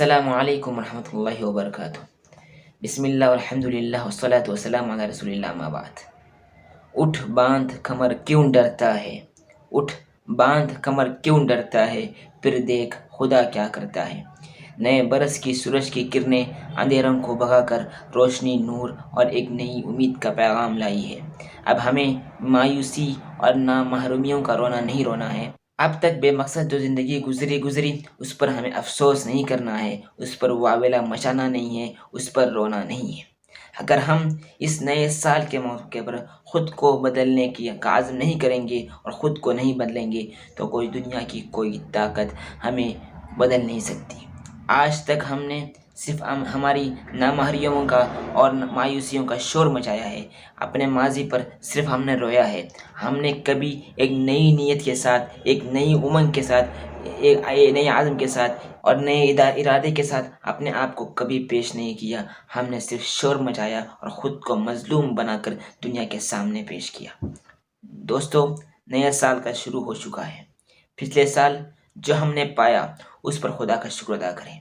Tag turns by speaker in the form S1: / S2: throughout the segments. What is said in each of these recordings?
S1: السلام علیکم ورحمۃ اللہ وبرکاتہ۔ بسم اللہ والحمد للہ والصلاۃ والسلام علی رسول اللہ، اما بعد۔ اٹھ باندھ کمر کیوں ڈرتا ہے، اٹھ باندھ کمر کیوں ڈرتا ہے، پھر دیکھ خدا کیا کرتا ہے۔ نئے برس کی سورج کی کرنیں اندھیروں کو بھگا کر روشنی، نور اور ایک نئی امید کا پیغام لائی ہے۔ اب ہمیں مایوسی اور نامحرومیوں کا رونا نہیں رونا ہے۔ اب تک بے مقصد جو زندگی گزری اس پر ہمیں افسوس نہیں کرنا ہے، اس پر واویلا مچانا نہیں ہے، اس پر رونا نہیں ہے۔ اگر ہم اس نئے سال کے موقع پر خود کو بدلنے کا عزم نہیں کریں گے اور خود کو نہیں بدلیں گے تو کوئی دنیا کی کوئی طاقت ہمیں بدل نہیں سکتی۔ آج تک ہم نے صرف ہماری نامحرومیوں کا اور مایوسیوں کا شور مچایا ہے، اپنے ماضی پر صرف ہم نے رویا ہے۔ ہم نے کبھی ایک نئی نیت کے ساتھ، ایک نئی امنگ کے ساتھ، ایک نئے عزم کے ساتھ اور نئے ارادے کے ساتھ اپنے آپ کو کبھی پیش نہیں کیا۔ ہم نے صرف شور مچایا اور خود کو مظلوم بنا کر دنیا کے سامنے پیش کیا۔ دوستو، نیا سال کا شروع ہو چکا ہے۔ پچھلے سال جو ہم نے پایا اس پر خدا کا شکر ادا کریں۔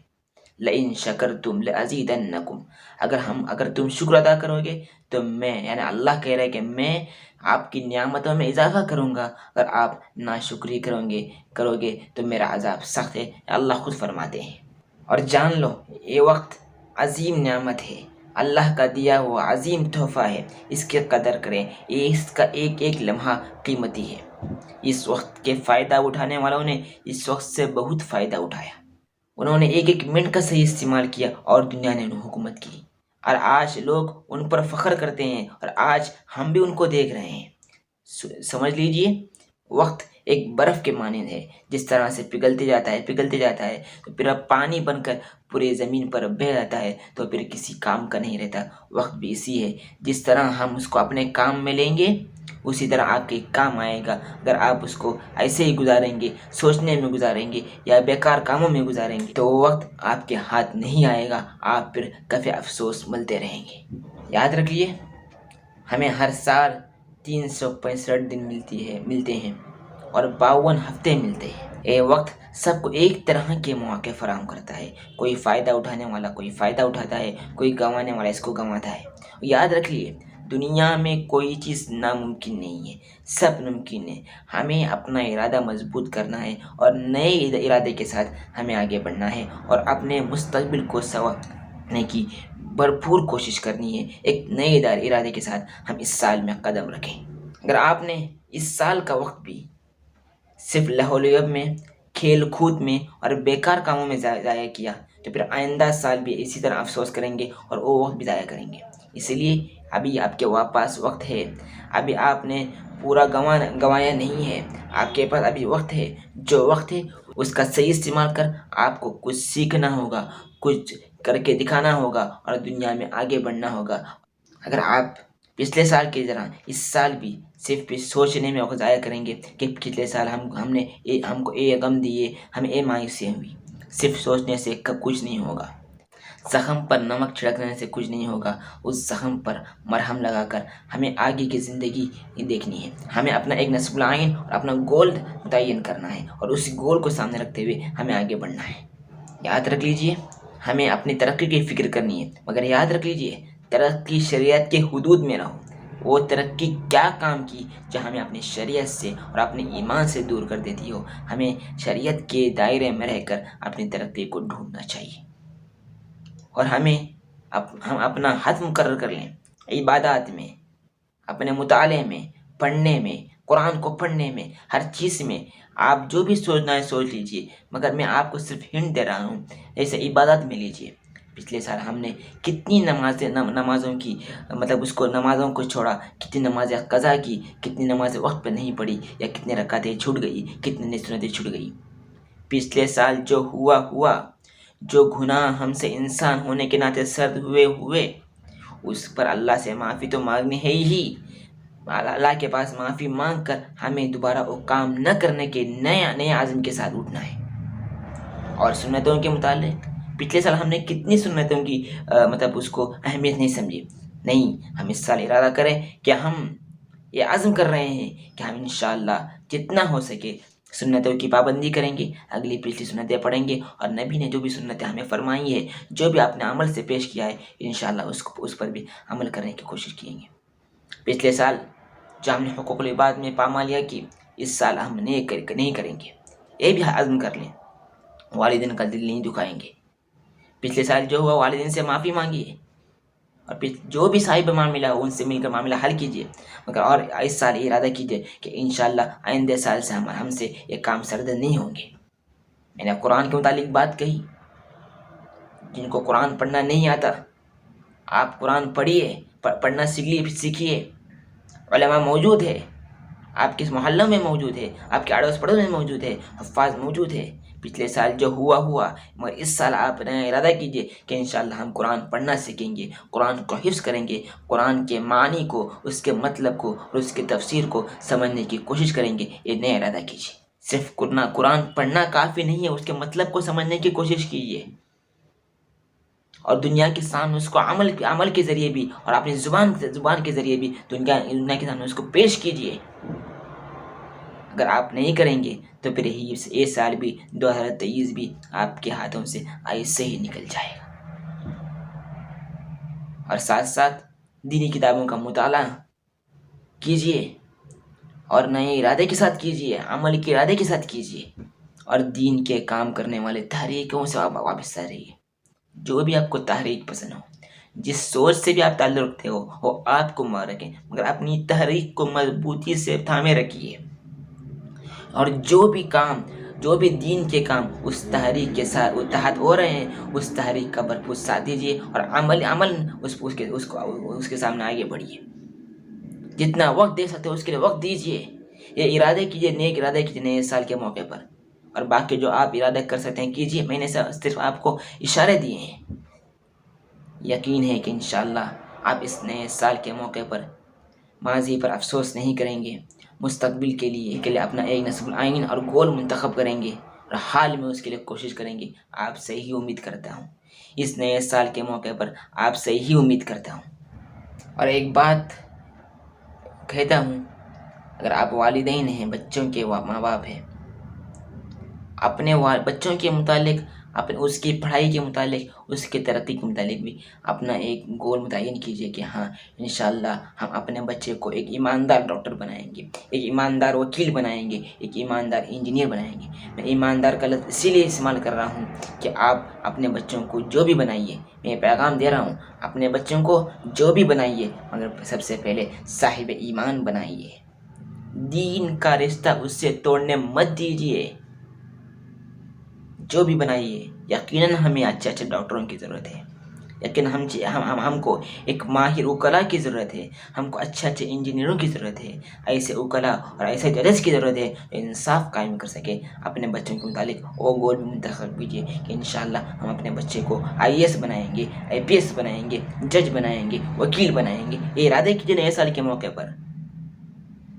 S1: لئن شکرتم لازیدنکم، اگر تم شکر ادا کرو گے تو میں، یعنی اللہ کہہ رہے کہ میں آپ کی نعمتوں میں اضافہ کروں گا۔ اگر آپ ناشکری کرو گے تو میرا عذاب سخت ہے، اللہ خود فرماتے ہیں۔ اور جان لو یہ وقت عظیم نعمت ہے، اللہ کا دیا ہوا عظیم تحفہ ہے، اس کی قدر کریں۔ اس کا ایک ایک لمحہ قیمتی ہے۔ اس وقت کے فائدہ اٹھانے والوں نے اس وقت سے بہت فائدہ اٹھایا، انہوں نے ایک ایک منٹ کا صحیح استعمال کیا اور دنیا نے انہیں حکومت کی، اور آج لوگ ان پر فخر کرتے ہیں اور آج ہم بھی ان کو دیکھ رہے ہیں۔ سمجھ لیجئے، وقت ایک برف کے مانند ہے، جس طرح سے پگھلتے جاتا ہے تو پھر اب پانی بن کر پورے زمین پر بہہ جاتا ہے تو پھر کسی کام کا نہیں رہتا۔ وقت بھی اسی ہے، جس طرح ہم اس کو اپنے کام میں لیں گے اسی طرح آپ کے کام آئے گا۔ اگر آپ اس کو ایسے ہی گزاریں گے، سوچنے میں گزاریں گے یا بیکار کاموں میں گزاریں گے تو وہ وقت آپ کے ہاتھ نہیں آئے گا، آپ پھر کفِ افسوس ملتے رہیں گے۔ یاد رکھیے، ہمیں ہر سال 365 دن ملتے ہیں اور 52 ہفتے ملتے ہیں۔ یہ وقت سب کو ایک طرح کے مواقع فراہم کرتا ہے، کوئی فائدہ اٹھانے والا کوئی فائدہ اٹھاتا ہے، کوئی گنوانے والا اس کو گنواتا ہے۔ یاد رکھیے، دنیا میں کوئی چیز ناممکن نہیں ہے، سب ممکن ہے۔ ہمیں اپنا ارادہ مضبوط کرنا ہے اور نئے ارادے کے ساتھ ہمیں آگے بڑھنا ہے اور اپنے مستقبل کو سنوارنے کی بھرپور کوشش کرنی ہے۔ ایک نئے ارادے کے ساتھ ہم اس سال میں قدم رکھیں۔ اگر آپ نے اس سال کا وقت بھی صرف لہو لعب میں، کھیل کود میں اور بیکار کاموں میں ضائع کیا تو پھر آئندہ سال بھی اسی طرح افسوس کریں گے اور وہ وقت بھی ضائع کریں گے۔ اسی لیے ابھی آپ کے پاس وقت ہے، ابھی آپ نے پورا گنوایا نہیں ہے، آپ کے پاس ابھی وقت ہے۔ جو وقت ہے اس کا صحیح استعمال کر آپ کو کچھ سیکھنا ہوگا، کچھ کر کے دکھانا ہوگا اور دنیا میں آگے بڑھنا ہوگا۔ اگر آپ پچھلے سال کی طرح اس سال بھی صرف سوچنے میں وقت ضائع کریں گے کہ پچھلے سال ہم کو یہ غم دیے، ہمیں یہ مایوسی ہوئی، صرف سوچنے سے کچھ نہیں ہوگا۔ زخم پر نمک چھڑکنے سے کچھ نہیں ہوگا، اس زخم پر مرہم لگا کر ہمیں آگے کی زندگی دیکھنی ہے۔ ہمیں اپنا ایک نصب العین اور اپنا گول متعین کرنا ہے اور اسی گول کو سامنے رکھتے ہوئے ہمیں آگے بڑھنا ہے۔ یاد رکھ لیجئے، ہمیں اپنی ترقی کی فکر کرنی ہے، مگر یاد رکھ لیجئے ترقی شریعت کے حدود میں نہ ہو۔ وہ ترقی کیا کام کی جو ہمیں اپنی شریعت سے اور اپنے ایمان سے دور کر دیتی ہو۔ ہمیں شریعت کے دائرے میں رہ کر اپنی ترقی کو ڈھونڈنا چاہیے اور ہم اپنا حد مقرر کر لیں عبادات میں، اپنے مطالعے میں، پڑھنے میں، قرآن کو پڑھنے میں، ہر چیز میں آپ جو بھی سوچنا ہے سوچ لیجئے، مگر میں آپ کو صرف ہنٹ دے رہا ہوں۔ جیسے عبادت میں لیجئے، پچھلے سال ہم نے کتنی نمازوں کو چھوڑا، کتنی نمازیں قضا کی، کتنی نمازیں وقت پہ نہیں پڑھی یا کتنی رکعتیں چھوٹ گئی، کتنی سنتیں چھوٹ گئی۔ پچھلے سال جو ہوا، جو گناہ ہم سے انسان ہونے کے ناطے سرد ہوئے، اس پر اللہ سے معافی تو مانگنی ہے ہی۔ اللہ کے پاس معافی مانگ کر ہمیں دوبارہ وہ کام نہ کرنے کے نئے عزم کے ساتھ اٹھنا ہے۔ اور سنتوں کے متعلق پچھلے سال ہم نے کتنی سنتوں کی اس کو اہمیت نہیں سمجھی۔ نہیں، ہم اس سال ارادہ کریں کہ ہم یہ عزم کر رہے ہیں کہ ہم انشاءاللہ جتنا ہو سکے سنتوں کی پابندی کریں گے، اگلی پچھلی سنتیں پڑھیں گے، اور نبی نے جو بھی سنتیں ہمیں فرمائی ہے، جو بھی آپ نے عمل سے پیش کیا ہے، انشاءاللہ اس پر بھی عمل کرنے کی کوشش کریں گے۔ پچھلے سال جو ہم نے حقوق العباد میں پامالیاں کی، اس سال ہم نہیں کریں گے، یہ بھی عزم کر لیں۔ والدین کا دل نہیں دکھائیں گے۔ پچھلے سال جو ہوا والدین سے معافی مانگیے، اور پھر جو بھی صاحب معاملہ ہو ان سے مل کر معاملہ حل کیجیے، مگر اور اس سال ارادہ کیجیے کہ انشاءاللہ آئندہ سال سے ہم سے یہ کام سرزد نہیں ہوں گے۔ میں نے قرآن کے متعلق بات کہی، جن کو قرآن پڑھنا نہیں آتا، آپ قرآن پڑھیے، پڑھنا سیکھیے۔ علماء موجود ہے، آپ کے محلوں میں موجود ہے، آپ کے اڑوس پڑوس میں موجود ہے، حفاظ موجود ہے۔ پچھلے سال جو ہوا، مگر اس سال آپ نے ارادہ کیجئے کہ انشاءاللہ ہم قرآن پڑھنا سیکھیں گے، قرآن کو حفظ کریں گے، قرآن کے معنی کو، اس کے مطلب کو اور اس کی تفسیر کو سمجھنے کی کوشش کریں گے۔ یہ نیا ارادہ کیجیے۔ صرف قرآن پڑھنا کافی نہیں ہے، اس کے مطلب کو سمجھنے کی کوشش کیجیے، اور دنیا کے سامنے اس کو عمل کے ذریعے بھی اور اپنی زبان کے ذریعے بھی دنیا کے سامنے اس کو پیش کیجیے۔ اگر آپ نہیں کریں گے تو پھر یہ سال بھی 2023 بھی آپ کے ہاتھوں سے ایسے ہی نکل جائے گا۔ اور ساتھ ساتھ دینی کتابوں کا مطالعہ کیجیے، اور نئے ارادے کے ساتھ کیجیے، عمل کے ارادے کے ساتھ کیجیے، اور دین کے کام کرنے والے تحریکوں سے وابستہ رہیے۔ جو بھی آپ کو تحریک پسند ہو، جس سوچ سے بھی آپ تعلق رکھتے ہو، وہ آپ کو مبارک ہے، مگر اپنی تحریک کو مضبوطی سے تھامے رکھیے، اور جو بھی دین کے کام اس تحریک کے ساتھ تحت ہو رہے ہیں، اس تحریک کا بھرپور ساتھ دیجیے، اور عمل اس کے سامنے آگے بڑھیے۔ جتنا وقت دے سکتے ہو اس کے لیے وقت دیجیے۔ یہ ارادے کیجیے، نیک ارادے کیجیے نئے سال کے موقع پر، اور باقی جو آپ ارادہ کر سکتے ہیں کیجیے۔ میں نے صرف آپ کو اشارے دیے ہیں۔ یقین ہے کہ انشاءاللہ آپ اس نئے سال کے موقع پر ماضی پر افسوس نہیں کریں گے، مستقبل کے لیے اپنا ایک نصب العین اور گول منتخب کریں گے، اور حال میں اس کے لیے کوشش کریں گے۔ آپ سے ہی امید کرتا ہوں، اس نئے سال کے موقع پر آپ سے ہی امید کرتا ہوں۔ اور ایک بات کہتا ہوں، اگر آپ والدین ہیں، بچوں کے ماں باپ ہیں، اپنے بچوں کے متعلق، اس کی پڑھائی کے متعلق، اس کی ترقی کے متعلق بھی اپنا ایک گول متعین کیجیے کہ ہاں انشاءاللہ ہم اپنے بچے کو ایک ایماندار ڈاکٹر بنائیں گے، ایک ایماندار وکیل بنائیں گے، ایک ایماندار انجینئر بنائیں گے۔ میں ایماندار کا لفظ اسی لیے استعمال کر رہا ہوں کہ آپ اپنے بچوں کو جو بھی بنائیے، میں پیغام دے رہا ہوں، اپنے بچوں کو جو بھی بنائیے، مگر سب سے پہلے صاحب ایمان بنائیے۔ دین کا رشتہ اس سے توڑنے مت دیجیے۔ جو بھی بنائیے، یقیناً ہمیں اچھے ڈاکٹروں کی ضرورت ہے، لیکن ہم کو ایک ماہر وکلاء کی ضرورت ہے، ہم کو اچھے انجینئروں کی ضرورت ہے، ایسے وکلاء اور ایسے ججز کی ضرورت ہے جو انصاف قائم کر سکے۔ اپنے بچوں کے متعلق وہ گول بھی منتخب کیجیے کہ انشاءاللہ ہم اپنے بچے کو IAS بنائیں گے، IPS بنائیں گے، جج بنائیں گے، وکیل بنائیں گے۔ یہ ارادے کیجیے نئے سال کے موقع پر،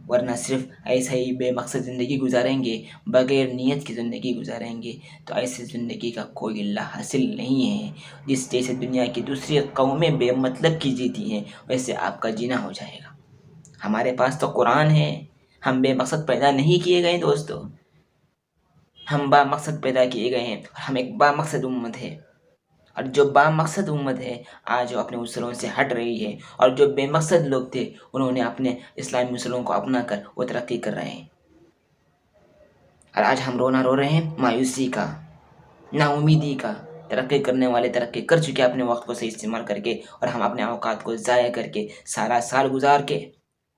S1: ورنہ صرف ایسا ہی بے مقصد زندگی گزاریں گے، بغیر نیت کی زندگی گزاریں گے، تو ایسی زندگی کا کوئی اللہ حاصل نہیں ہے۔ جس جیسے دنیا کی دوسری قومیں بے مطلب کی جیتی ہیں، ویسے آپ کا جینا ہو جائے گا۔ ہمارے پاس تو قرآن ہے، ہم بے مقصد پیدا نہیں کیے گئے دوستو، ہم با مقصد پیدا کیے گئے ہیں، ہم ایک با مقصد امت ہے، اور جو با مقصد امت ہے آج وہ اپنے اصولوں سے ہٹ رہی ہے، اور جو بے مقصد لوگ تھے انہوں نے اپنے اسلامی اصولوں کو اپنا کر وہ ترقی کر رہے ہیں، اور آج ہم رونا رو رہے ہیں مایوسی کا، نا امیدی کا۔ ترقی کرنے والے ترقی کر چکے اپنے وقت کو صحیح استعمال کر کے، اور ہم اپنے اوقات کو ضائع کر کے سارا سال گزار کے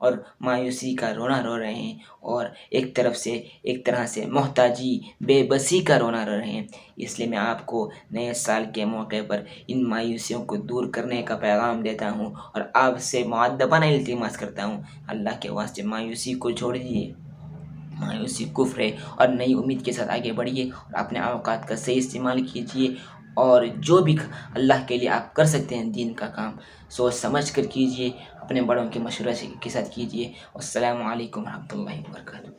S1: اور مایوسی کا رونا رو رہے ہیں، اور ایک طرح سے محتاجی بے بسی کا رونا رو رہے ہیں۔ اس لیے میں آپ کو نئے سال کے موقع پر ان مایوسیوں کو دور کرنے کا پیغام دیتا ہوں، اور آپ سے مؤدبانہ التماس کرتا ہوں، اللہ کے واسطے مایوسی کو چھوڑ دیجیے۔ مایوسی کفر ہے، اور نئی امید کے ساتھ آگے بڑھیے، اور اپنے اوقات کا صحیح استعمال کیجیے، اور جو بھی اللہ کے لیے آپ کر سکتے ہیں دین کا کام سوچ سمجھ کر کیجیے، اپنے بڑوں کے مشورے کے ساتھ کیجیے۔ السلام علیکم ورحمۃ اللہ وبرکاتہ۔